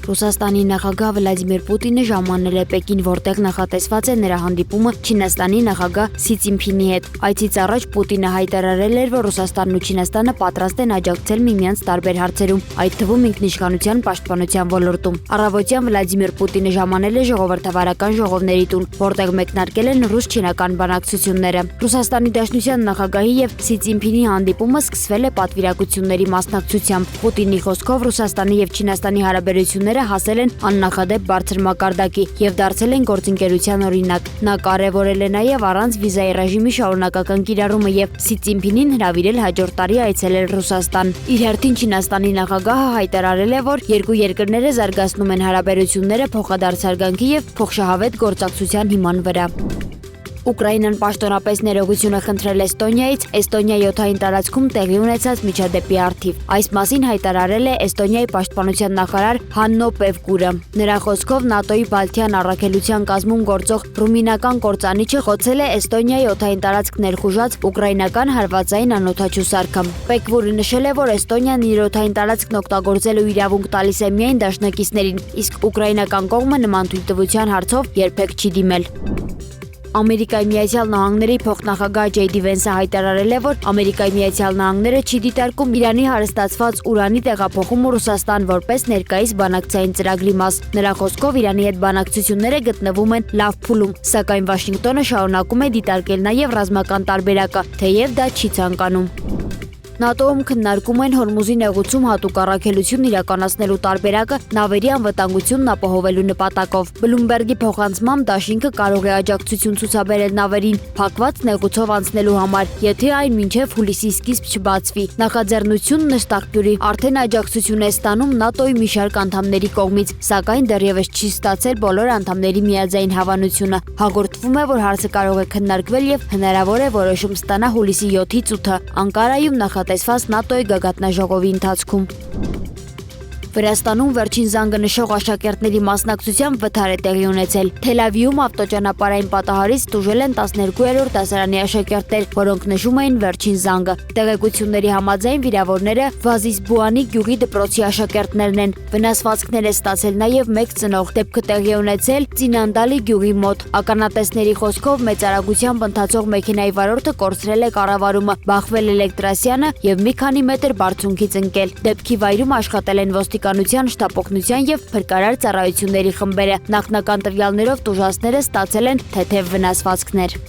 Ռուսաստանի նախագահ Վլադիմիր Պուտինը ժամանել է Պեկին, որտեղ նախատեսված է նրա հանդիպումը Չինաստանի նախագահ Սի Ցզինփինի հետ։ Այցից առաջ Պուտինը հայտարարել էր, որ Ռուսաստանն ու Չինաստանը պատրաստ են աջակցել միմյանց տարբեր հարցերում, այդ թվում ինքնիշխանության պաշտպանության ոլորտում։ Առավոտյան Վլադիմիր Պուտինը ժամանել է ժողովրդավարական ժողովների տուն, որտեղ մեկնարկել են ռուս-չինական բանակցությունները։ Ռուսաստանի Դաշնության նախագահի եւ Սի Ցզինփինի հանդիպումը սկսվել է պատվիրակությունների մասնակցությամբ։ Պուտինի խոսքով Ռուսաստանի եւ Չինաստանի հարաբերությունները հասել են աննախադեպ բարձր մակարդակի եւ դարձել են գործընկերության օրինակ։ Նա կարևորել է նաեւ առանց վիզայի ռեժիմի շարունակական կիրառումը եւ Սի Ցզինփինին հրավիրել հաջորդ տարի այցելել Ռուսաստան։ Իր հերթին Չինաստանի նախագահը հայտարարել է, որ երկու երկրները զարգացնում են հարաբերությունները փոխադարձարգանքի եւ փոխշահավետ գործակցության հիման վրա։ Ուկրաինան պաշտոնապես ներողություն է խնդրել Էստոնիայից Էստոնիայի օդային տարածքում տեղի ունեցած միջադեպի առթիվ։ Այս մասին հայտարարել է Էստոնիայի պաշտպանության նախարար Հաննո Պևկուրը։ Նրա խոսքով ՆԱՏՕ-ի Բալթյան առաքելության կազմում գործող ռումինական կործանիչը խոցել է Էստոնիայի օդային տարածք ներխուժած ուկրաինական հարվածային անօդաչու սարքը։ Պևկուրը նշել է, որ Էստոնիան իր օդային տարածքն օգտագործելու իրավունք տալիս է միայն դաշնակիցներին, իսկ ուկրաինական կողմը նման թույլտվության հարցով երբեք չի դիմել։ Ամերիկայի Միացյալ Նահանգների փոխնախագահ Ջեյ Դի Վենսը հայտարարել է, որ Ամերիկայի Միացյալ Նահանգները չի դիտարկում Իրանի հարստացված ուրանի տեղափոխումը Ռուսաստան որպես ներկայիս բանակցային ծրագրի մաս։ Նրա խոսքով Իրանի հետ բանակցությունները գտնվում են լավ փուլում, սակայն Վաշինգտոնը շարունակում է դիտարկել նաև ռազմական տարբերակը, թեև դա չի ցանկանում։ ՆԱՏՕ-ում քննարկում են Հորմուզի նեղուցում հատուկ առաքելություն իրականացնելու տարբերակը նավերի անվտանգությունն ապահովելու նպատակով։ Բլումբերգի փոխանցմամբ դաշինքը կարող է աջակցություն ցուցաբերել նավերին փակված նեղուցով անցնելու համար, եթե այն մինչև հուլիսի սկիզբ չբացվի։ Նախաձեռնությունն ըստ աղբյուրի արդեն աջակցություն է ստանում ՆԱՏՕ-ի մի շարք անդամների կողմից, սակայն դեռևս չի ստացել բոլոր անդամների միաձայն հավանությունը։ Հաղորդվում է, որ հարցը կարող է քննարկվել եւ հնարավոր է որոշում ստանա հուլիսի 7-ից 8-ը Անկարայում նախատեսված ՆԱՏՕ-ի գագաթնաժողովի ընթացքում։ Վրաստանում վերջին զանգը նշող աշակերտների մասնակցությամբ վթար է տեղի ունեցել։ Թել Ավիվում ավտոճանապարհային պատահարից տուժել են 12-րդ դասարանի աշակերտներ, որոնք նշում էին վերջին զանգը։ Տեղեկությունների համաձայն վիրավորները Վազիսբուանի գյուղի դպրոցի աշակերտներն են։ Վնասվածքներ է ստացել նաև մեկ ծնող։ Դեպքը տեղի ունեցել Ծինանդալի գյուղի մոտ։ Ականատեսների խոսքով մեծ արագությամբ ընթացող մեքենայի վարորդը կորցրել է կառավարումը, բախվել էլեկտրասյանը եւ մի քանի մետր բարձունքից ընկել։ Դեպքի վայրում աշխատել են ոստիկանության շտապօգնության եւ փրկարար ծառայությունների խմբերը։ Նախնական տվյալներով տուժածները ստացել են թեթև վնասվածքներ։